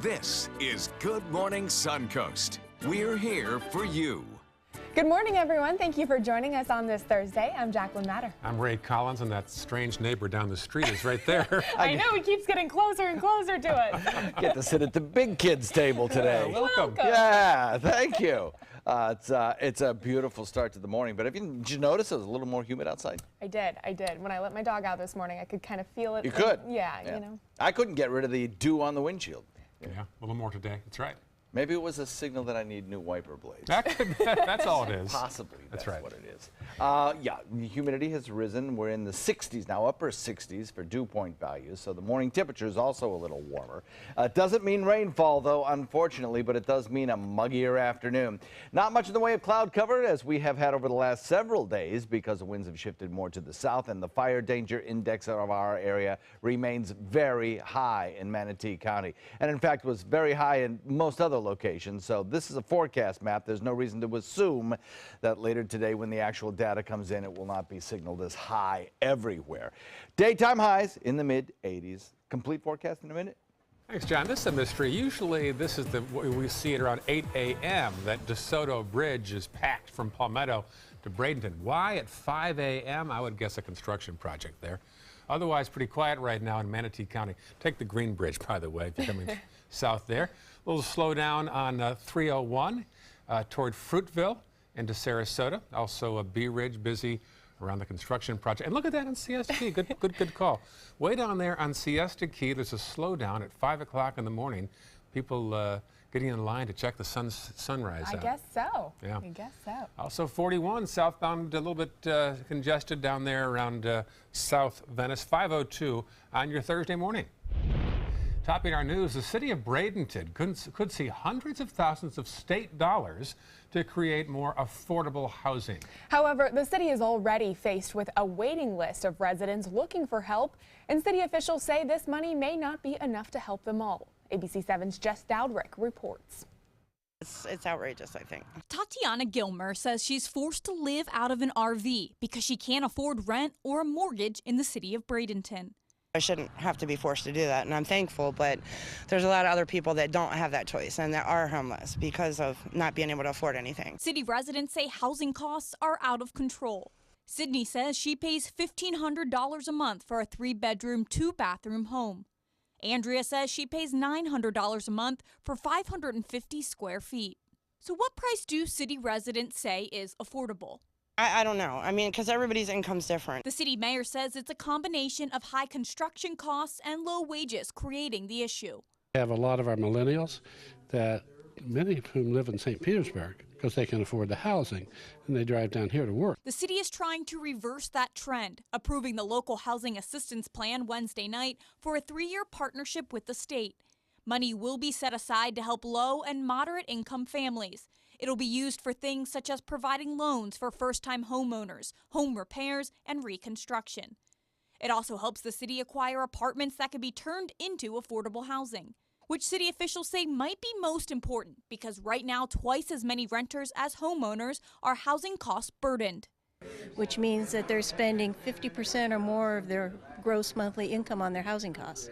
This is Good Morning Suncoast. We're here for you. Good morning, everyone. Thank you for joining us on this Thursday. I'm Jacqueline Matter. I'm Ray Collins, and that strange neighbor down the street is right there. I know, he keeps getting closer and closer to us. Get to sit at the big kids table today. Welcome. Yeah, thank you. It's a beautiful start to the morning, but did you notice it was a little more humid outside? I did. When I let my dog out this morning, I could kind of feel it. You could? Yeah, you know. I couldn't get rid of the dew on the windshield. Yeah, a little more today. That's right. Maybe it was a signal that I need new wiper blades. That's all it is. Possibly. That's right. What it is. Yeah, the humidity has risen. We're in the 60s now, upper 60s for dew point values, so the morning temperature is also a little warmer. It doesn't mean rainfall, though, unfortunately, but it does mean a muggier afternoon. Not much in the way of cloud cover, as we have had over the last several days, because the winds have shifted more to the south, and the fire danger index of our area remains very high in Manatee County. And in fact, was very high in most other locations. So this is a forecast map. There's no reason to assume that later today, when the actual data comes in, it will not be signaled as high everywhere. Daytime highs in the mid-80s. Complete forecast in a minute. Thanks, John. This is a mystery. Usually this is we see it around 8 a.m. that DeSoto Bridge is packed from Palmetto to Bradenton. Why at 5 a.m.? I would guess a construction project there. Otherwise, pretty quiet right now in Manatee County. Take the Green Bridge, by the way, if you're coming south there. A little slowdown on 301 toward Fruitville into Sarasota. Also a Bee Ridge busy around the construction project. And look at that on Siesta Key. Good call. Way down there on Siesta Key, there's a slowdown at 5 o'clock in the morning. People getting in line to check the sunrise out. I guess so. Yeah. I guess so. Also 41 southbound, a little bit congested down there around South Venice. 502 on your Thursday morning. Topping our news, the city of Bradenton could see hundreds of thousands of state dollars to create more affordable housing. However, the city is already faced with a waiting list of residents looking for help, and city officials say this money may not be enough to help them all. ABC 7's Jess Dowdrick reports. It's outrageous, I think. Tatiana Gilmer says she's forced to live out of an RV because she can't afford rent or a mortgage in the city of Bradenton. I shouldn't have to be forced to do that, and I'm thankful, but there's a lot of other people that don't have that choice and that are homeless because of not being able to afford anything. City residents say housing costs are out of control. Sydney says she pays $1,500 a month for a 3-bedroom, 2-bathroom home. Andrea says she pays $900 a month for 550 square feet. So what price do city residents say is affordable? I don't know. I mean, because everybody's income's different. The city mayor says it's a combination of high construction costs and low wages creating the issue. We have a lot of our millennials that many of whom live in St. Petersburg because they can afford the housing and they drive down here to work. The city is trying to reverse that trend, approving the local housing assistance plan Wednesday night for a 3-year partnership with the state. Money will be set aside to help low and moderate income families. It'll be used for things such as providing loans for first-time homeowners, home repairs, and reconstruction. It also helps the city acquire apartments that can be turned into affordable housing, which city officials say might be most important because right now twice as many renters as homeowners are housing cost burdened. Which means that they're spending 50% or more of their gross monthly income on their housing costs.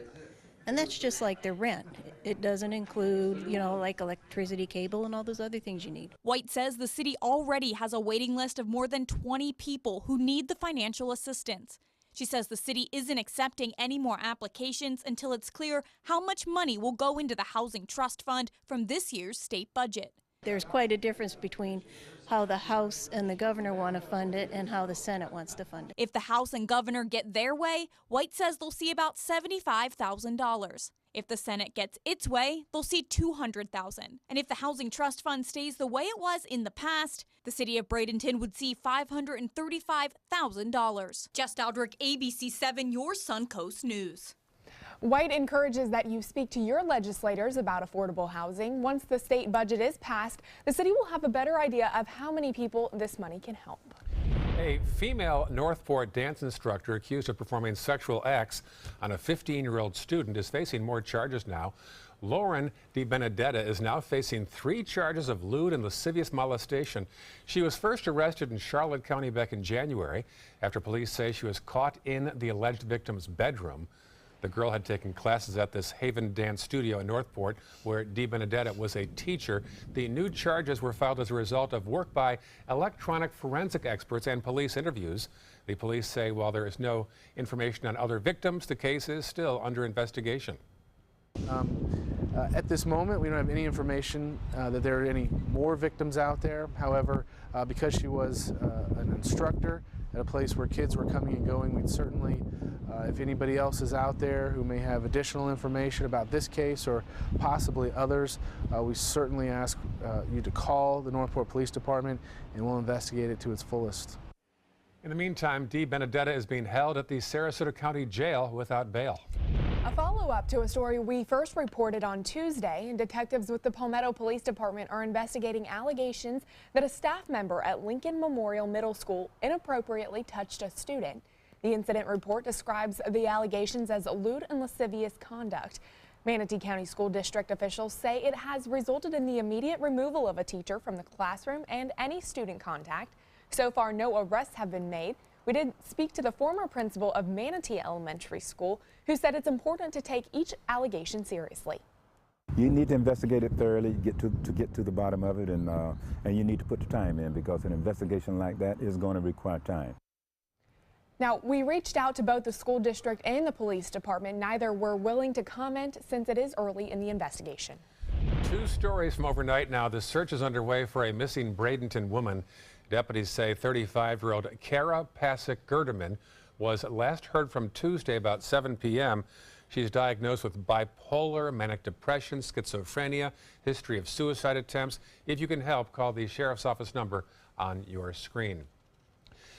And that's just like their rent. It doesn't include, like electricity, cable, and all those other things you need. White says the city already has a waiting list of more than 20 people who need the financial assistance. She says the city isn't accepting any more applications until it's clear how much money will go into the Housing Trust Fund from this year's state budget. There's quite a difference between how the House and the governor want to fund it and how the Senate wants to fund it. If the House and governor get their way, White says they'll see about $75,000. If the Senate gets its way, they'll see $200,000. And if the Housing Trust Fund stays the way it was in the past, the city of Bradenton would see $535,000. Jess Dowdrick, ABC 7, your Suncoast News. White encourages that you speak to your legislators about affordable housing. Once the state budget is passed, the city will have a better idea of how many people this money can help. A female Northport dance instructor accused of performing sexual acts on a 15-year-old student is facing more charges now. Lauren DiBenedetta is now facing 3 charges of lewd and lascivious molestation. She was first arrested in Charlotte County back in January after police say she was caught in the alleged victim's bedroom. The girl had taken classes at this Haven Dance Studio in Northport, where DiBenedetta was a teacher. The new charges were filed as a result of work by electronic forensic experts and police interviews. The police say while there is no information on other victims, the case is still under investigation. At this moment, we don't have any information that there are any more victims out there. However, because she was an instructor at a place where kids were coming and going, we'd certainly, if anybody else is out there who may have additional information about this case or possibly others, we certainly ask you to call the Northport Police Department and we'll investigate it to its fullest. In the meantime, DiBenedetta is being held at the Sarasota County Jail without bail. A follow-up to a story we first reported on Tuesday, and detectives with the Palmetto Police Department are investigating allegations that a staff member at Lincoln Memorial Middle School inappropriately touched a student. The incident report describes the allegations as lewd and lascivious conduct. Manatee County School District officials say it has resulted in the immediate removal of a teacher from the classroom and any student contact. So far, no arrests have been made. We did speak to the former principal of Manatee Elementary School, who said it's important to take each allegation seriously. You need to investigate it thoroughly, get to the bottom of it, and you need to put the time in, because an investigation like that is going to require time. Now, we reached out to both the school district and the police department. Neither were willing to comment since it is early in the investigation. Two stories from overnight now. The search is underway for a missing Bradenton woman. Deputies say 35-year-old Kara Pasick-Gerdeman was last heard from Tuesday about 7 p.m. She's diagnosed with bipolar, manic depression, schizophrenia, history of suicide attempts. If you can help, call the sheriff's office number on your screen.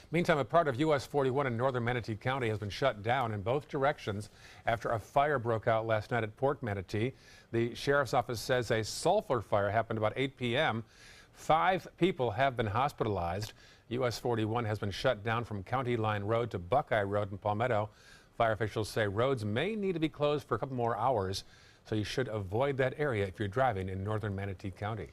Meantime, a part of US 41 in northern Manatee County has been shut down in both directions after a fire broke out last night at Port Manatee. The sheriff's office says a sulfur fire happened about 8 p.m. 5 people have been hospitalized. US 41 has been shut down from County Line Road to Buckeye Road in Palmetto. Fire officials say roads may need to be closed for a couple more hours, so you should avoid that area if you're driving in northern Manatee County.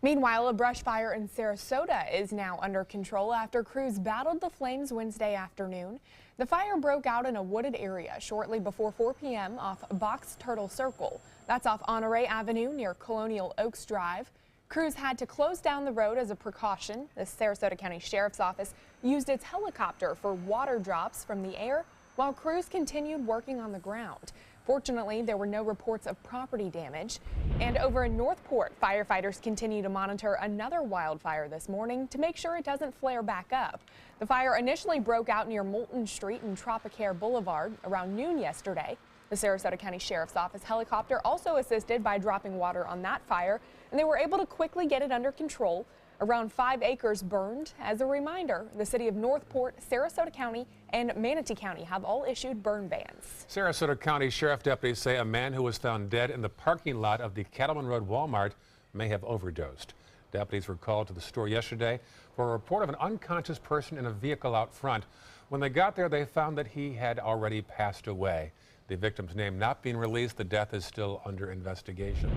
Meanwhile, a brush fire in Sarasota is now under control after crews battled the flames Wednesday afternoon. The fire broke out in a wooded area shortly before 4 p.m. off Box Turtle Circle. That's off Honore Avenue near Colonial Oaks Drive. Crews had to close down the road as a precaution. The Sarasota County Sheriff's Office used its helicopter for water drops from the air while crews continued working on the ground. Fortunately, there were no reports of property damage. And over in Northport, firefighters continue to monitor another wildfire this morning to make sure it doesn't flare back up. The fire initially broke out near Moulton Street and Tropicare Boulevard around noon yesterday. The Sarasota County Sheriff's Office helicopter also assisted by dropping water on that fire, and they were able to quickly get it under control. Around 5 acres burned. As a reminder, the city of Northport, Sarasota County, and Manatee County have all issued burn bans. Sarasota County Sheriff deputies say a man who was found dead in the parking lot of the Cattleman Road Walmart may have overdosed. Deputies were called to the store yesterday for a report of an unconscious person in a vehicle out front. When they got there, they found that he had already passed away. The victim's name not being released, the death is still under investigation.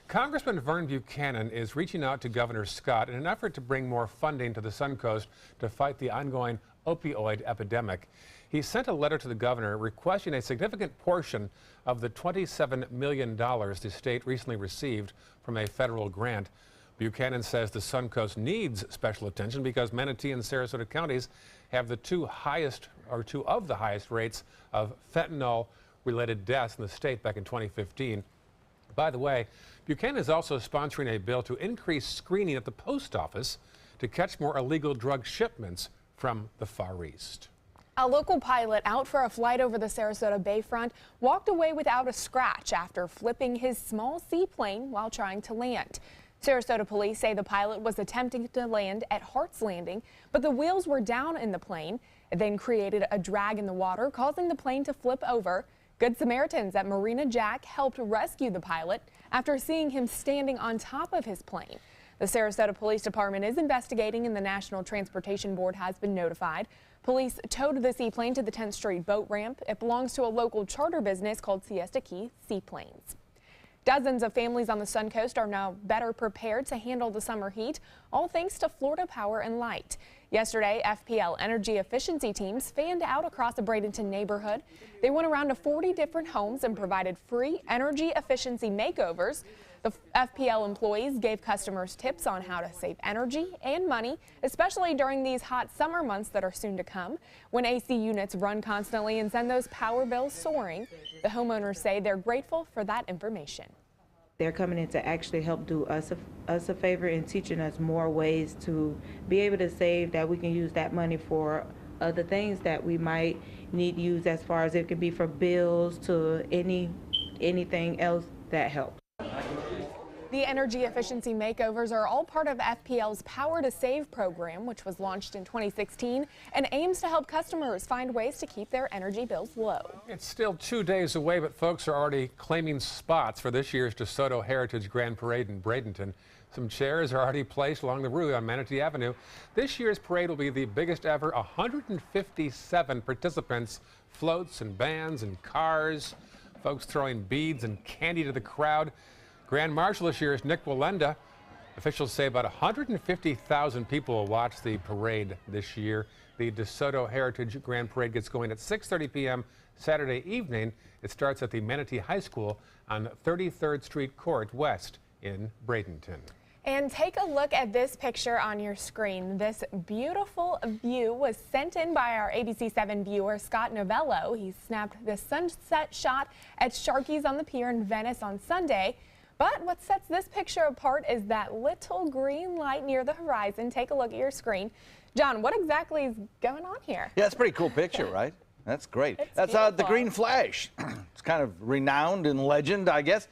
Congressman Vern Buchanan is reaching out to Governor Scott in an effort to bring more funding to the Suncoast to fight the ongoing opioid epidemic. He sent a letter to the governor requesting a significant portion of the $27 million the state recently received from a federal grant. Buchanan says the Suncoast needs special attention because Manatee and Sarasota counties have two of the highest rates of fentanyl-related deaths in the state back in 2015. By the way, Buchanan is also sponsoring a bill to increase screening at the post office to catch more illegal drug shipments from the Far East. A local pilot out for a flight over the Sarasota Bayfront walked away without a scratch after flipping his small seaplane while trying to land. Sarasota police say the pilot was attempting to land at Hart's Landing, but the wheels were down in the plane. It then created a drag in the water, causing the plane to flip over. Good Samaritans at Marina Jack helped rescue the pilot after seeing him standing on top of his plane. The Sarasota Police Department is investigating and the National Transportation Board has been notified. Police towed the seaplane to the 10th Street boat ramp. It belongs to a local charter business called Siesta Key Seaplanes. Dozens of families on the Suncoast are now better prepared to handle the summer heat, all thanks to Florida Power and Light. Yesterday, FPL energy efficiency teams fanned out across the Bradenton neighborhood. They went around to 40 different homes and provided free energy efficiency makeovers. The FPL employees gave customers tips on how to save energy and money, especially during these hot summer months that are soon to come, when AC units run constantly and send those power bills soaring. The homeowners say they're grateful for that information. They're coming in to actually help do us a favor and teaching us more ways to be able to save, that we can use that money for other things that we might need to use, as far as it can be for bills to anything else that helps. The energy efficiency makeovers are all part of FPL's Power to Save program, which was launched in 2016 and aims to help customers find ways to keep their energy bills low. It's still 2 days away, but folks are already claiming spots for this year's DeSoto Heritage Grand Parade in Bradenton. Some chairs are already placed along the route on Manatee Avenue. This year's parade will be the biggest ever. 157 participants, floats and bands and cars, folks throwing beads and candy to the crowd. Grand Marshal this year is Nick Walenda. Officials say about 150,000 people will watch the parade this year. The DeSoto Heritage Grand Parade gets going at 6:30 p.m. Saturday evening. It starts at the Manatee High School on 33rd Street Court West in Bradenton. And take a look at this picture on your screen. This beautiful view was sent in by our ABC7 viewer, Scott Novello. He snapped this sunset shot at Sharky's on the Pier in Venice on Sunday. But what sets this picture apart is that little green light near the horizon. Take a look at your screen. John, what exactly is going on here? Yeah, it's a pretty cool picture, right? That's great. That's the green flash. It's kind of renowned in legend, I guess.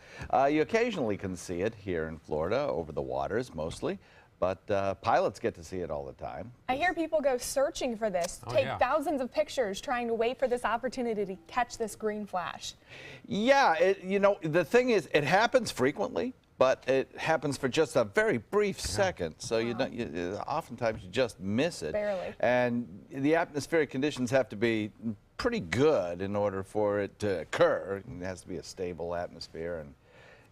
You occasionally can see it here in Florida, over the waters mostly, but pilots get to see it all the time. I hear people go searching for this, take thousands of pictures trying to wait for this opportunity to catch this green flash. Yeah, you know, the thing is, it happens frequently, but it happens for just a very brief second. So oftentimes you just miss it. Barely. And the atmospheric conditions have to be pretty good in order for it to occur. It has to be a stable atmosphere, and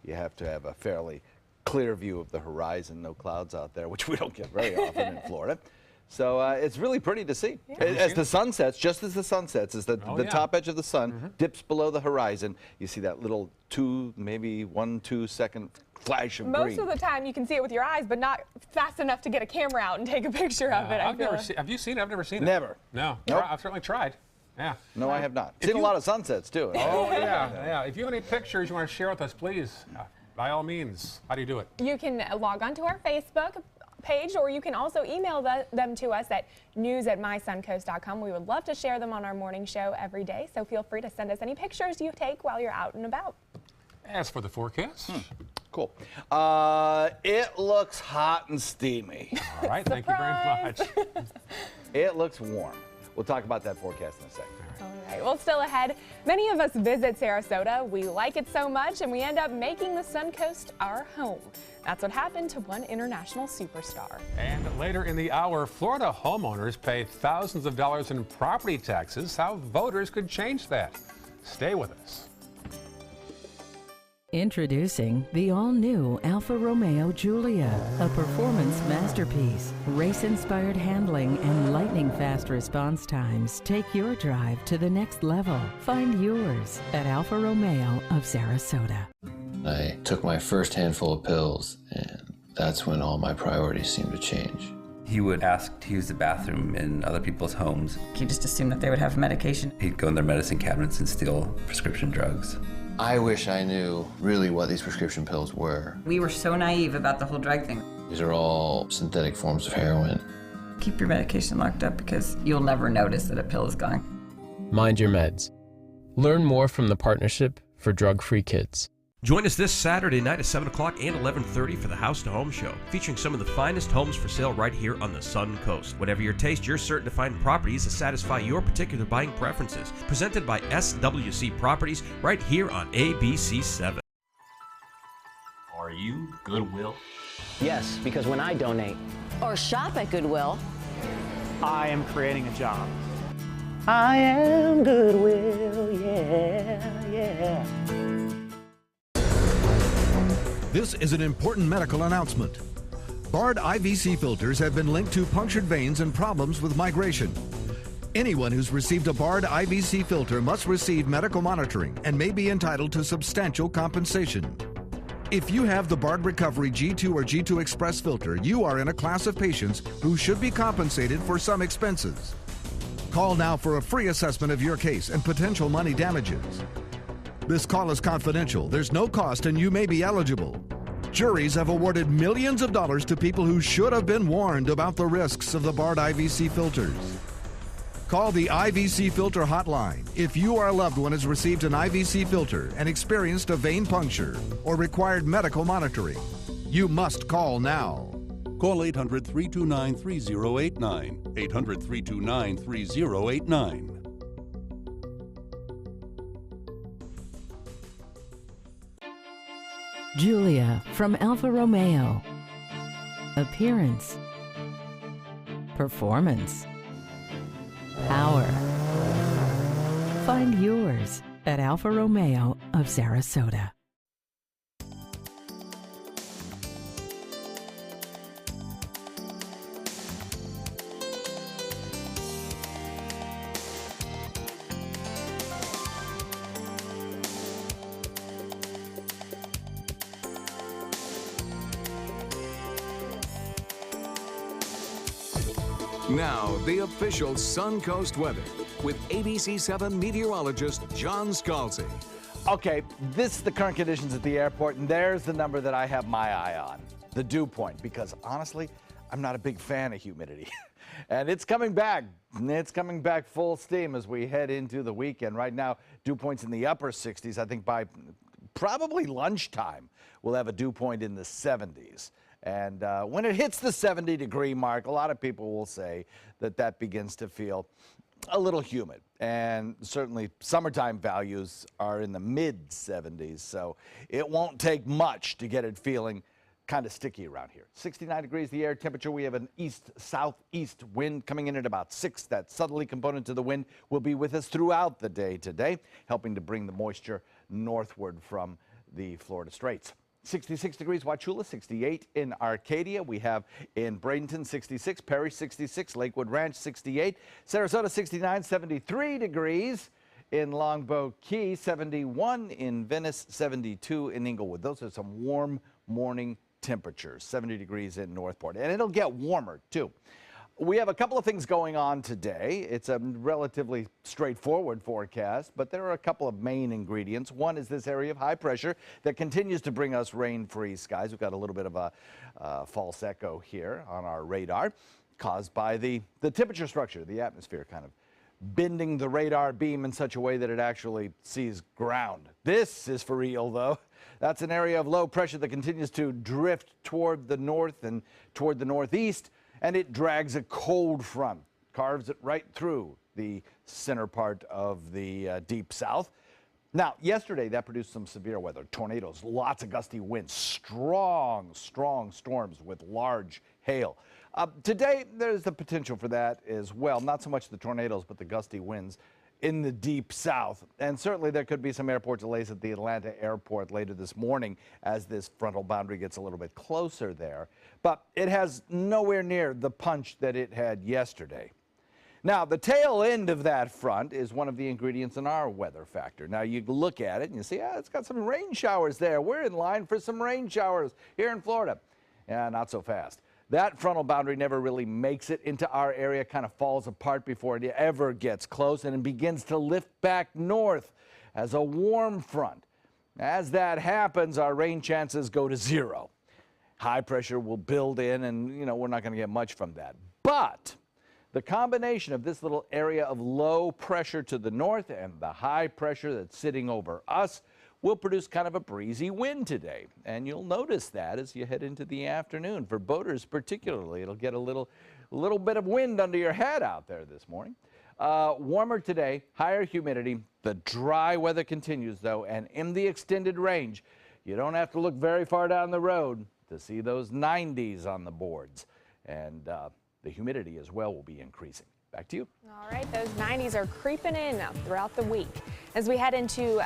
you have to have a fairly clear view of the horizon, no clouds out there, which we don't get very often in Florida. So it's really pretty to see. As the sun sets, just as the sun sets, as the top edge of the sun dips below the horizon, you see that little 1-2 second flash of green. Most of the time you can see it with your eyes, but not fast enough to get a camera out and take a picture of it. Have you seen it? I've never seen it. Never. No. Nope. I've certainly tried. Yeah. No, I have not. Seen a lot of sunsets, too. Oh, yeah. If you have any pictures you want to share with us, please, by all means. How do you do it? You can log on to our Facebook page, or you can also email them to us at news@mysuncoast.com. We would love to share them on our morning show every day, so feel free to send us any pictures you take while you're out and about. As for the forecast. Cool. It looks hot and steamy. All right, thank you very much. It looks warm. We'll talk about that forecast in a second. All right, well, still ahead, many of us visit Sarasota. We like it so much, and we end up making the Suncoast our home. That's what happened to one international superstar. And later in the hour, Florida homeowners pay thousands of dollars in property taxes. How voters could change that. Stay with us. Introducing the all-new Alfa Romeo Giulia, a performance masterpiece. Race-inspired handling and lightning-fast response times take your drive to the next level. Find yours at Alfa Romeo of Sarasota. I took my first handful of pills, and that's when all my priorities seemed to change. He would ask to use the bathroom in other people's homes. He just assumed that they would have medication. He'd go in their medicine cabinets and steal prescription drugs. I wish I knew really what these prescription pills were. We were so naive about the whole drug thing. These are all synthetic forms of heroin. Keep your medication locked up because you'll never notice that a pill is gone. Mind your meds. Learn more from the Partnership for Drug-Free Kids. Join us this Saturday night at 7 o'clock and 11:30 for the House to Home Show, featuring some of the finest homes for sale right here on the Suncoast. Whatever your taste, you're certain to find properties that satisfy your particular buying preferences. Presented by SWC Properties right here on ABC7. Are you Goodwill? Yes, because when I donate or shop at Goodwill, I am creating a job. I am Goodwill, yeah. This is an important medical announcement. Barred IVC filters have been linked to punctured veins and problems with migration. Anyone who's received a Barred IVC filter must receive medical monitoring and may be entitled to substantial compensation. If you have the Barred Recovery G2 or G2 Express filter, you are in a class of patients who should be compensated for some expenses. Call now for a free assessment of your case and potential money damages. This call is confidential. There's no cost and you may be eligible. Juries have awarded millions of dollars to people who should have been warned about the risks of the Barred IVC filters. Call the IVC Filter Hotline if you or a loved one has received an IVC filter and experienced a vein puncture or required medical monitoring. You must call now. Call 800-329-3089. 800-329-3089. Julia from Alfa Romeo. Appearance. Performance. Power. Find yours at Alfa Romeo of Sarasota. Now, the official Suncoast weather with ABC7 meteorologist John Scalzi. Okay, this is the current conditions at the airport, and there's the number that I have my eye on, the dew point, because honestly, I'm not a big fan of humidity. And it's coming back. It's coming back full steam as we head into the weekend. Right now, dew points in the upper 60s. I think by probably lunchtime, we'll have a dew point in the 70s. And when it hits the 70-degree mark, a lot of people will say that that begins to feel a little humid. And certainly summertime values are in the mid-70s, so it won't take much to get it feeling kind of sticky around here. 69 degrees the air temperature. We have an east-southeast wind coming in at about 6. That southerly component to the wind will be with us throughout the day today, helping to bring the moisture northward from the Florida Straits. 66 degrees Wauchula, 68 in Arcadia. We have in Bradenton 66, Perry 66, Lakewood Ranch 68, Sarasota 69, 73 degrees in Longboat Key, 71 in Venice, 72 in Inglewood. Those are some warm morning temperatures, 70 degrees in Northport. And it'll get warmer too. We have a couple of things going on today. It's a relatively straightforward forecast, but there are a couple of main ingredients. One is this area of high pressure that continues to bring us rain-free skies. We've got a little bit of a false echo here on our radar caused by the temperature structure, the atmosphere kind of bending the radar beam in such a way that it actually sees ground. This is for real, though. That's an area of low pressure that continues to drift toward the north and toward the northeast. And it drags a cold front, carves it right through the center part of the deep south. Now, yesterday that produced some severe weather, tornadoes, lots of gusty winds, strong storms with large hail. Today, there's the potential for that as well. Not so much the tornadoes, but the gusty winds in the deep south. And certainly there could be some airport delays at the Atlanta airport later this morning as this frontal boundary gets a little bit closer there. But it has nowhere near the punch that it had yesterday. Now, the tail end of that front is one of the ingredients in our weather factor. Now, you look at it and you see, it's got some rain showers there. We're in line for some rain showers here in Florida. Yeah, not so fast. That frontal boundary never really makes it into our area, kind of falls apart before it ever gets close, and it begins to lift back north as a warm front. As that happens, our rain chances go to 0. High pressure will build in, and we're not going to get much from that. But the combination of this little area of low pressure to the north and the high pressure that's sitting over us will produce kind of a breezy wind today. And you'll notice that as you head into the afternoon. For boaters particularly, it'll get a little bit of wind under your head out there this morning. Warmer today, higher humidity. The dry weather continues, though, and in the extended range, you don't have to look very far down the road to see those 90s on the boards. And the humidity as well will be increasing. Back to you. All right, those 90s are creeping in throughout the week. As we head into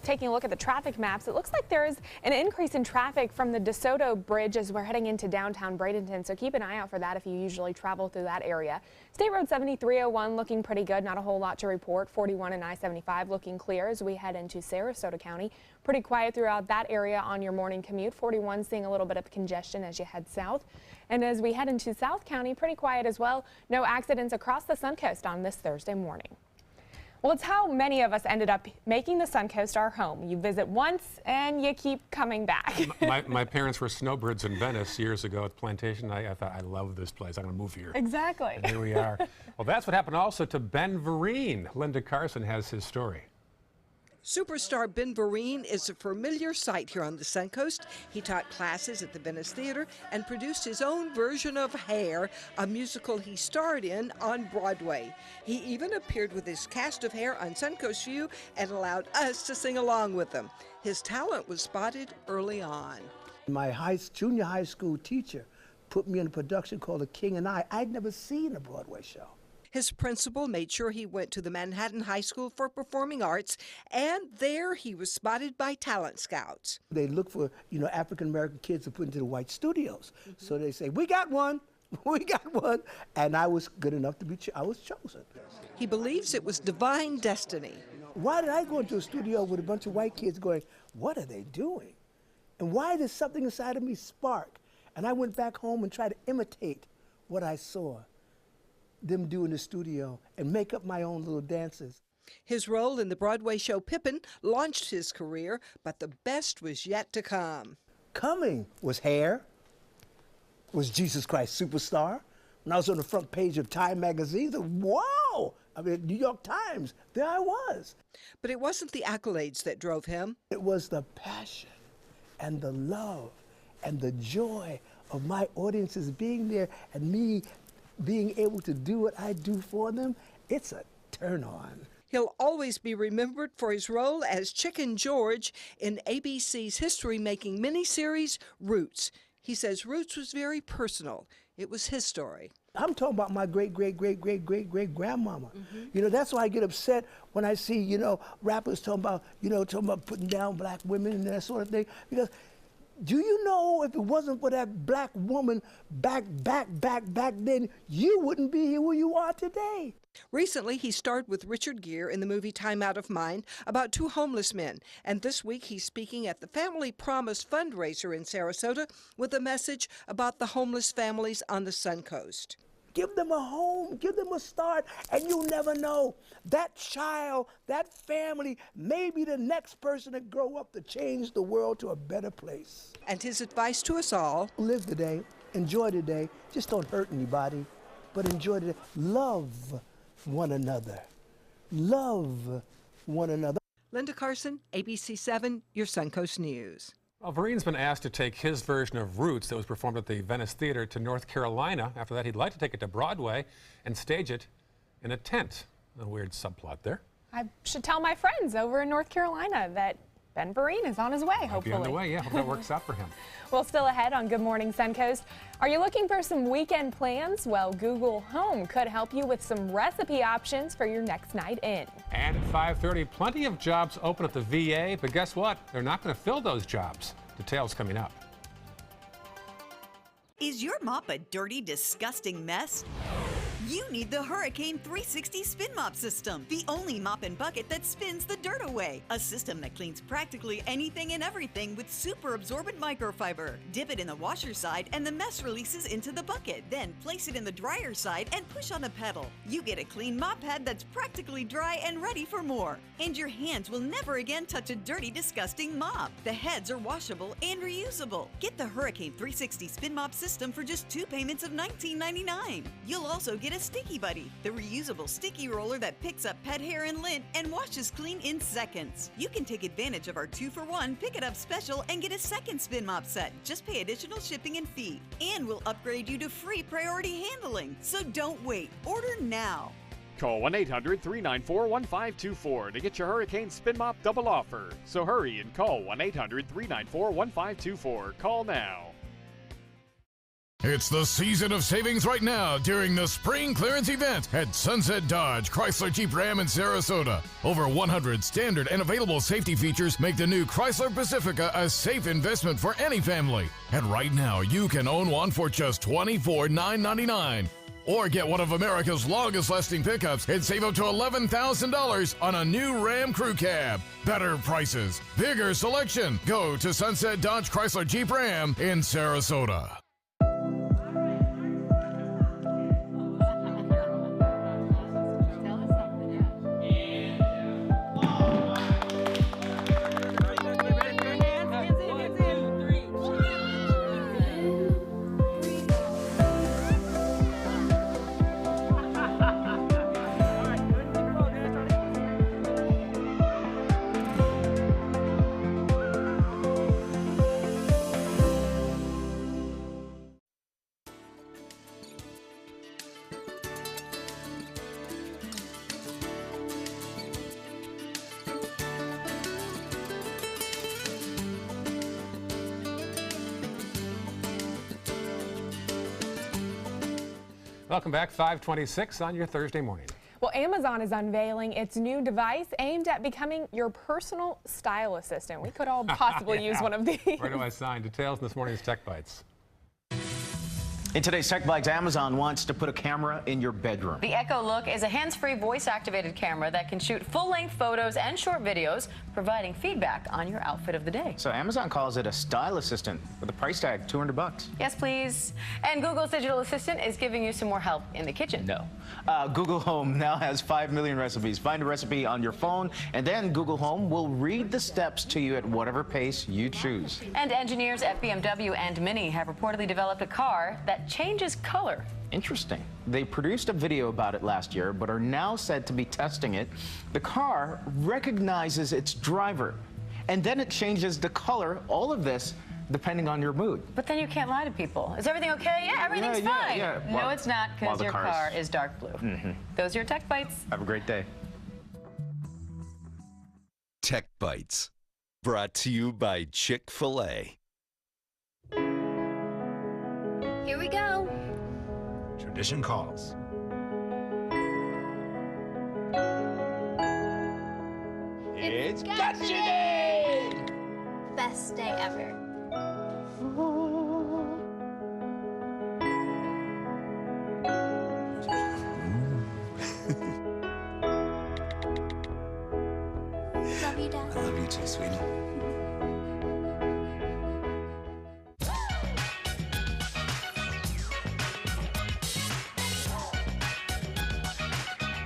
taking a look at the traffic maps, it looks like there is an increase in traffic from the DeSoto Bridge as we're heading into downtown Bradenton, so keep an eye out for that if you usually travel through that area. State Road 7301 looking pretty good, not a whole lot to report. 41 and I-75 looking clear as we head into Sarasota County. Pretty quiet throughout that area on your morning commute. 41 seeing a little bit of congestion as you head south. And as we head into South County, pretty quiet as well. No accidents across the Suncoast on this Thursday morning. Well, it's how many of us ended up making the Suncoast our home. You visit once and you keep coming back. my parents were snowbirds in Venice years ago at Plantation. I thought, I love this place. I'm going to move here. Exactly. And here we are. Well, that's what happened also to Ben Vereen. Linda Carson has his story. Superstar Ben Vereen is a familiar sight here on the Suncoast. He taught classes at the Venice Theater and produced his own version of Hair, a musical he starred in on Broadway. He even appeared with his cast of Hair on Suncoast View and allowed us to sing along with him. His talent was spotted early on. My junior high school teacher put me in a production called The King and I. I'd never seen a Broadway show. His principal made sure he went to the Manhattan High School for Performing Arts, and there he was spotted by talent scouts. They look for, African-American kids to put into the white studios. So they say, we got one, we got one. And I was good enough to be, I was chosen. He believes it was divine destiny. Why did I go into a studio with a bunch of white kids going, what are they doing? And why did something inside of me spark? And I went back home and tried to imitate what I saw them do in the studio and make up my own little dances. His role in the Broadway show Pippin launched his career, but the best was yet to come. Coming was Hair, was Jesus Christ Superstar. When I was on the front page of Time magazine, wow! I mean, New York Times, there I was. But it wasn't the accolades that drove him. It was the passion and the love and the joy of my audiences being there and me being able to do what I do for them. It's a turn on. He'll always be remembered for his role as Chicken George in ABC's history-making miniseries, Roots. He says Roots was very personal. It was his story. I'm talking about my great-great-great-great-great-great-grandmama. That's why I get upset when I see, rappers talking about putting down black women and that sort of thing. Because do you know if it wasn't for that black woman back then, you wouldn't be here where you are today? Recently, he starred with Richard Gere in the movie Time Out of Mind about two homeless men. And this week, he's speaking at the Family Promise fundraiser in Sarasota with a message about the homeless families on the Suncoast. Give them a home, give them a start, and you'll never know. That child, that family may be the next person to grow up to change the world to a better place. And his advice to us all: live the day, enjoy the day, just don't hurt anybody, but enjoy the day. Love one another. Love one another. Linda Carson, ABC 7, your Suncoast News. Well, Vereen's been asked to take his version of Roots that was performed at the Venice Theater to North Carolina. After that, he'd like to take it to Broadway and stage it in a tent. A weird subplot there. I should tell my friends over in North Carolina that Ben Vereen is on his way, hopefully. Be on the way, yeah. Hope that works out for him. Well, still ahead on Good Morning Suncoast. Are you looking for some weekend plans? Well, Google Home could help you with some recipe options for your next night in. And at 5:30, plenty of jobs open at the VA, but guess what? They're not going to fill those jobs. Details coming up. Is your mop a dirty, disgusting mess? You need the Hurricane 360 Spin Mop System, the only mop and bucket that spins the dirt away. A system that cleans practically anything and everything with super absorbent microfiber. Dip it in the washer side and the mess releases into the bucket. Then place it in the dryer side and push on the pedal. You get a clean mop pad that's practically dry and ready for more. And your hands will never again touch a dirty, disgusting mop. The heads are washable and reusable. Get the Hurricane 360 Spin Mop System for just 2 payments of $19.99. You'll also get a Sticky Buddy, the reusable sticky roller that picks up pet hair and lint and washes clean in seconds. You can take advantage of our 2-for-1 Pick It Up special and get a second spin mop set. Just pay additional shipping and fee. And we'll upgrade you to free priority handling. So don't wait. Order now. Call 1-800-394-1524 to get your Hurricane Spin Mop double offer. So hurry and call 1-800-394-1524. Call now. It's the season of savings right now during the spring clearance event at Sunset Dodge, Chrysler Jeep Ram in Sarasota. Over 100 standard and available safety features make the new Chrysler Pacifica a safe investment for any family. And right now, you can own one for just $24,999. Or get one of America's longest-lasting pickups and save up to $11,000 on a new Ram Crew Cab. Better prices, bigger selection. Go to Sunset Dodge Chrysler Jeep Ram in Sarasota. Welcome back, 5:26 on your Thursday morning. Well, Amazon is unveiling its new device aimed at becoming your personal style assistant. We could all possibly use one of these. Where do I sign? Details in this morning's Tech Bites. In today's Tech Bites, Amazon wants to put a camera in your bedroom. The Echo Look is a hands-free voice-activated camera that can shoot full-length photos and short videos, providing feedback on your outfit of the day. So Amazon calls it a style assistant with a price tag, $200. Yes, please. And Google's digital assistant is giving you some more help in the kitchen. No. Google Home now has 5 million recipes. Find a recipe on your phone, and then Google Home will read the steps to you at whatever pace you choose. And engineers at BMW and Mini have reportedly developed a car that changes color. Interesting. They produced a video about it last year, but are now said to be testing it. The car recognizes its driver, and then it changes the color, all of this, depending on your mood. But then you can't lie to people. Is everything okay? Yeah, everything's fine. Yeah. No, it's not, because your car is dark blue. Those are your Tech Bites. Have a great day. Tech Bites, brought to you by Chick-fil-A. Here we go. Tradition calls. It's Gotcha Day! Best day ever. Love you, Dad. I love you too, sweetie.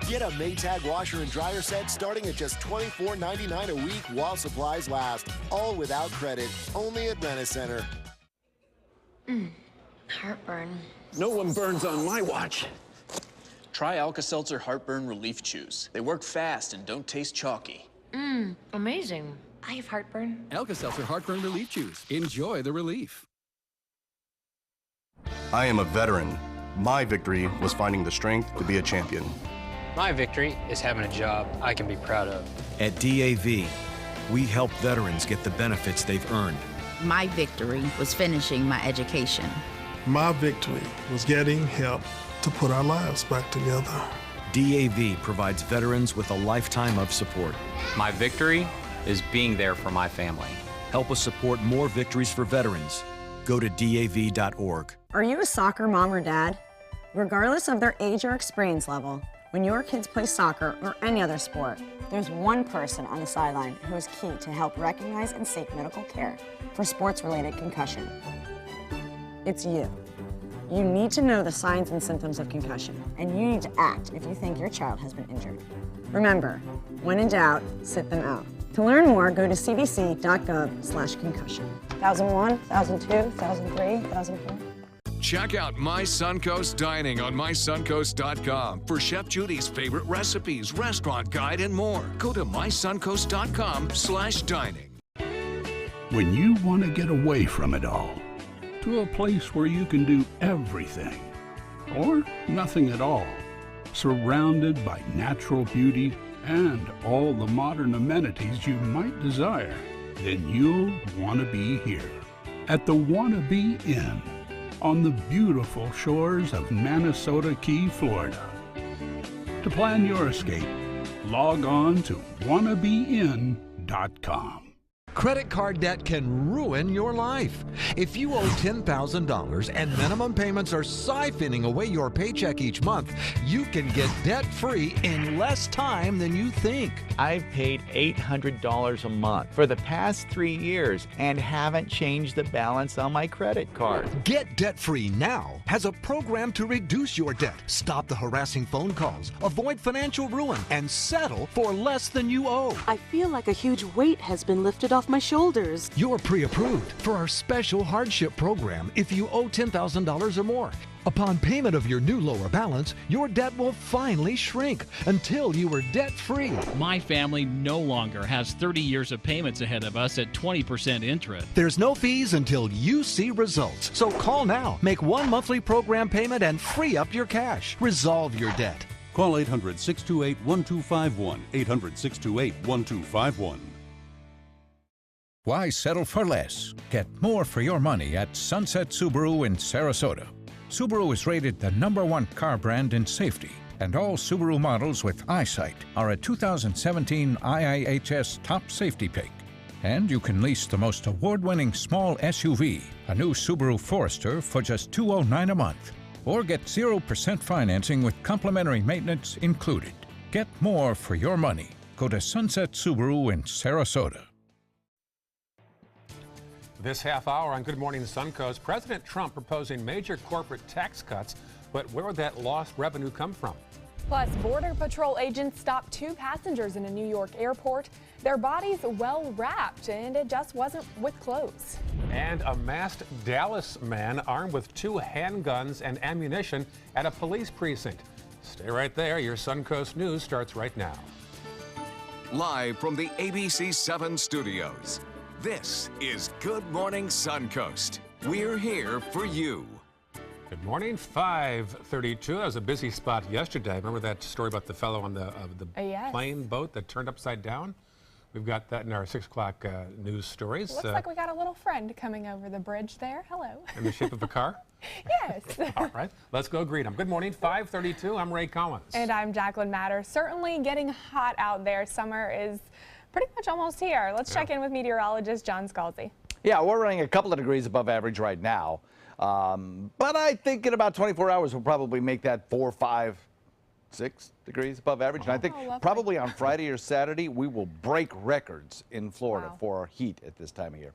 Get a Maytag washer and dryer set starting at just $24.99 a week while supplies last. All without credit, only at Rent-A-Center. Heartburn. No one burns on my watch. Try Alka-Seltzer Heartburn Relief Chews. They work fast and don't taste chalky. Amazing. I have heartburn. Alka-Seltzer Heartburn Relief Chews. Enjoy the relief. I am a veteran. My victory was finding the strength to be a champion. My victory is having a job I can be proud of. At DAV, we help veterans get the benefits they've earned. My victory was finishing my education. My victory was getting help to put our lives back together. DAV provides veterans with a lifetime of support. My victory is being there for my family. Help us support more victories for veterans. Go to DAV.org. Are you a soccer mom or dad? Regardless of their age or experience level, when your kids play soccer or any other sport, there's one person on the sideline who is key to help recognize and seek medical care for sports-related concussion. It's you. You need to know the signs and symptoms of concussion, and you need to act if you think your child has been injured. Remember, when in doubt, sit them out. To learn more, go to cdc.gov/concussion. 1001, 1002, 1003, 1004. Check out My Suncoast Dining on mysuncoast.com for Chef Judy's favorite recipes, restaurant guide, and more. Go to mysuncoast.com/dining. When you want to get away from it all, to a place where you can do everything, or nothing at all, surrounded by natural beauty and all the modern amenities you might desire, then you'll want to be here at the Wanna Be Inn. on the beautiful shores of Manasota Key, Florida. To plan your escape, log on to wannabein.com. Credit card debt can ruin your life. If you owe $10,000 and minimum payments are siphoning away your paycheck each month, you can get debt-free in less time than you think. I've paid $800 a month for the past 3 years and haven't changed the balance on my credit card. Get debt-free now has a program to reduce your debt, stop the harassing phone calls, avoid financial ruin, and settle for less than you owe. I feel like a huge weight has been lifted off my shoulders. You're pre-approved for our special hardship program if you owe $10,000 or more. Upon payment of your new lower balance, your debt will finally shrink until you are debt-free. My family no longer has 30 years of payments ahead of us at 20% interest. There's no fees until you see results. So call now, make one monthly program payment, and free up your cash. Resolve your debt. Call 800-628-1251. 800-628-1251. Why settle for less? Get more for your money at Sunset Subaru in Sarasota. Subaru is rated the #1 car brand in safety, and all Subaru models with EyeSight are a 2017 IIHS Top Safety Pick. And you can lease the most award-winning small SUV, a new Subaru Forester, for just $209 a month. Or get 0% financing with complimentary maintenance included. Get more for your money. Go to Sunset Subaru in Sarasota. This half hour on Good Morning Suncoast, President Trump proposing major corporate tax cuts, but where would that lost revenue come from? Plus, Border Patrol agents stopped 2 passengers in a New York airport. Their bodies well wrapped, and it just wasn't with clothes. And a masked Dallas man armed with 2 handguns and ammunition at a police precinct. Stay right there. Your Suncoast News starts right now. Live from the ABC 7 studios, this is Good Morning Suncoast. We're here for you. Good morning, 5:32. That was a busy spot yesterday. Remember that story about the fellow on the yes. plane boat that turned upside down? We've got that in our 6 o'clock news stories. Looks like we got a little friend coming over the bridge there. Hello. In the shape of a car? Yes. All right, let's go greet him. Good morning, 5:32. I'm Ray Collins. And I'm Jacqueline Matter. Certainly getting hot out there. Summer is pretty much almost here. Let's check in with meteorologist John Scalzi. Yeah, we're running a couple of degrees above average right now. But I think in about 24 hours, we'll probably make that 4, 5, 6 degrees above average. And I think probably on Friday or Saturday, we will break records in Florida for heat at this time of year.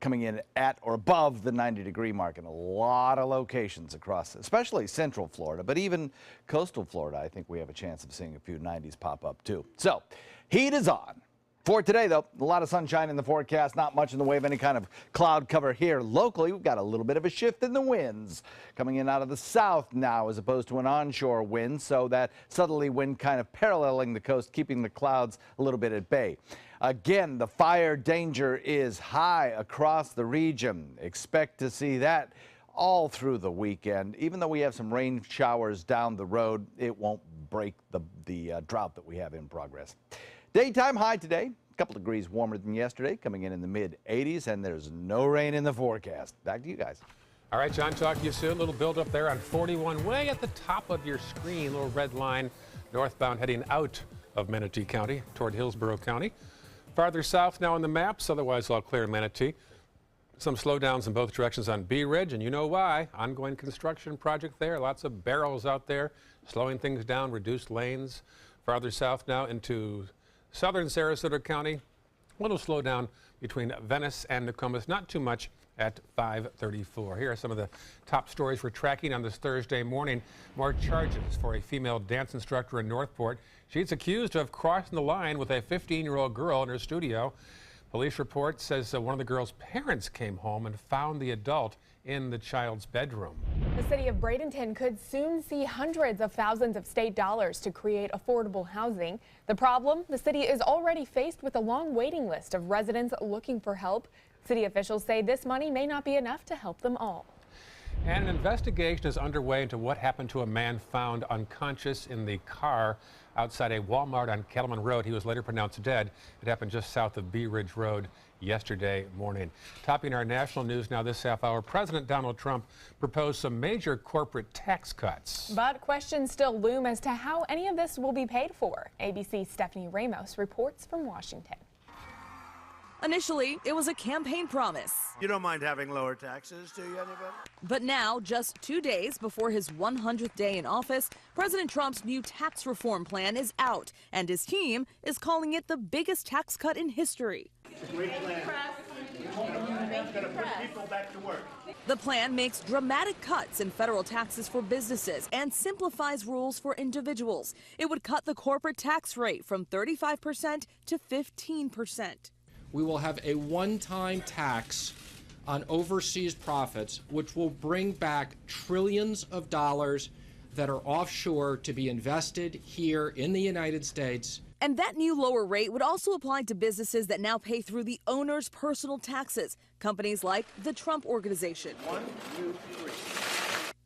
Coming in at or above the 90-degree mark in a lot of locations across, especially central Florida, but even coastal Florida, I think we have a chance of seeing a few 90s pop up too. So, heat is on. For today, though, a lot of sunshine in the forecast, not much in the way of any kind of cloud cover here. Locally, we've got a little bit of a shift in the winds coming in out of the south now as opposed to an onshore wind, so that southerly wind kind of paralleling the coast, keeping the clouds a little bit at bay. Again, the fire danger is high across the region. Expect to see that all through the weekend. Even though we have some rain showers down the road, it won't break the drought that we have in progress. Daytime high today, a couple degrees warmer than yesterday, coming in the mid-80s, and there's no rain in the forecast. Back to you guys. All right, John, talk to you soon. A little build up there on 41, way at the top of your screen, little red line, northbound heading out of Manatee County toward Hillsborough County. Farther south now on the maps, otherwise all clear in Manatee. Some slowdowns in both directions on Bee Ridge, and you know why. Ongoing construction project there. Lots of barrels out there, slowing things down, reduced lanes. Farther south now into southern Sarasota County. A little slowdown between Venice and Nokomis, not too much at 5:34. Here are some of the top stories we're tracking on this Thursday morning. More charges for a female dance instructor in Northport. She's accused of crossing the line with a 15-year-old girl in her studio. Police report says one of the girl's parents came home and found the adult in the child's bedroom. The city of Bradenton could soon see hundreds of thousands of state dollars to create affordable housing. The problem, the city is already faced with a long waiting list of residents looking for help. City officials say this money may not be enough to help them all. And an investigation is underway into what happened to a man found unconscious in the car outside a Walmart on Cattleman Road. He was later pronounced dead. It happened just south of Bee Ridge Road yesterday morning. Topping our national news now this half hour, President Donald Trump proposed some major corporate tax cuts. But questions still loom as to how any of this will be paid for. ABC's Stephanie Ramos reports from Washington. Initially, it was a campaign promise. You don't mind having lower taxes, do you, anybody? But now, just 2 days before his 100th day in office, President Trump's new tax reform plan is out, and his team is calling it the biggest tax cut in history. It's a great plan. It's going to put people back to work. The plan makes dramatic cuts in federal taxes for businesses and simplifies rules for individuals. It would cut the corporate tax rate from 35% to 15%. We will have a one-time tax on overseas profits, which will bring back trillions of dollars that are offshore to be invested here in the United States. And that new lower rate would also apply to businesses that now pay through the owner's personal taxes, companies like the Trump Organization. 1, 2, 3.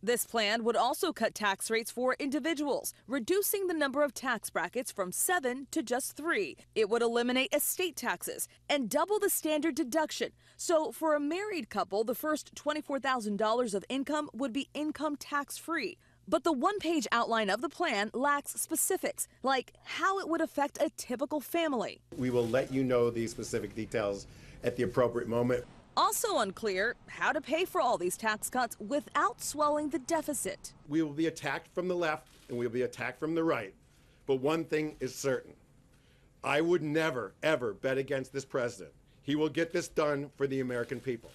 This plan would also cut tax rates for individuals, reducing the number of tax brackets from 7 to just 3. It would eliminate estate taxes and double the standard deduction. So for a married couple, the first $24,000 of income would be income tax-free. But the one-page outline of the plan lacks specifics, like how it would affect a typical family. We will let you know the specific details at the appropriate moment. Also unclear how to pay for all these tax cuts without swelling the deficit. We will be attacked from the left and we will be attacked from the right. But one thing is certain. I would never, ever bet against this president. He will get this done for the American people.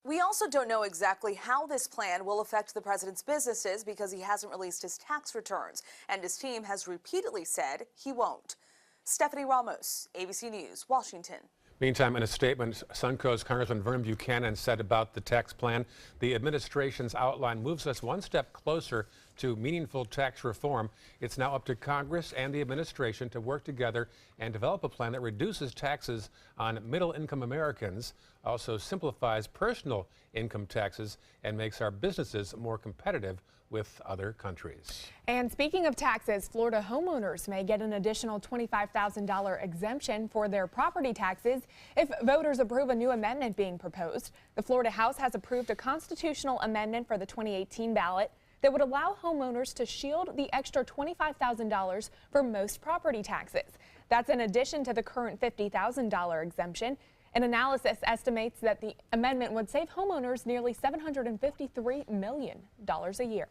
We also don't know exactly how this plan will affect the president's businesses because he hasn't released his tax returns, and his team has repeatedly said he won't. Stephanie Ramos, ABC News, Washington. Meantime, in a statement, Suncoast Congressman Vernon Buchanan said about the tax plan, the administration's outline moves us one step closer to meaningful tax reform. It's now up to Congress and the administration to work together and develop a plan that reduces taxes on middle-income Americans, also simplifies personal income taxes, and makes our businesses more competitive with other countries. And speaking of taxes, Florida homeowners may get an additional $25,000 exemption for their property taxes if voters approve a new amendment being proposed. The Florida House has approved a constitutional amendment for the 2018 ballot that would allow homeowners to shield the extra $25,000 for most property taxes. That's in addition to the current $50,000 exemption. An analysis estimates that the amendment would save homeowners nearly $753 million a year.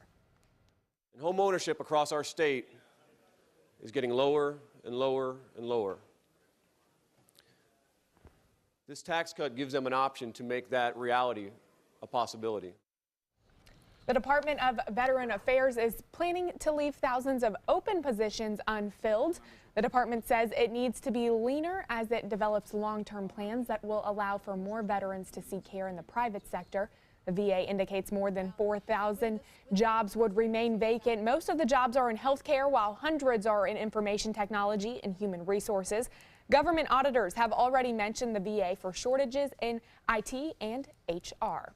And home ownership across our state is getting lower and lower and lower. This tax cut gives them an option to make that reality a possibility. The Department of Veteran Affairs is planning to leave thousands of open positions unfilled. The department says it needs to be leaner as it develops long-term plans that will allow for more veterans to seek care in the private sector. The VA indicates more than 4,000 jobs would remain vacant. Most of the jobs are in healthcare, while hundreds are in information technology and human resources. Government auditors have already mentioned the VA for shortages in IT and HR.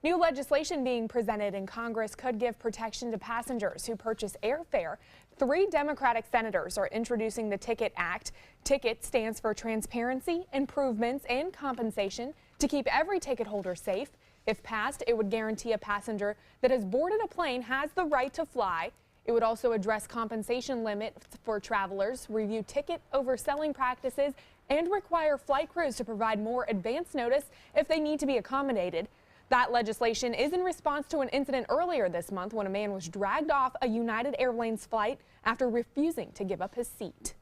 New legislation being presented in Congress could give protection to passengers who purchase airfare. 3 Democratic senators are introducing the Ticket Act. TICKET stands for Transparency, Improvements, and Compensation to keep every ticket holder safe. If passed, it would guarantee a passenger that has boarded a plane has the right to fly. It would also address compensation limits for travelers, review ticket overselling practices, and require flight crews to provide more advance notice if they need to be accommodated. That legislation is in response to an incident earlier this month when a man was dragged off a United Airlines flight after refusing to give up his seat.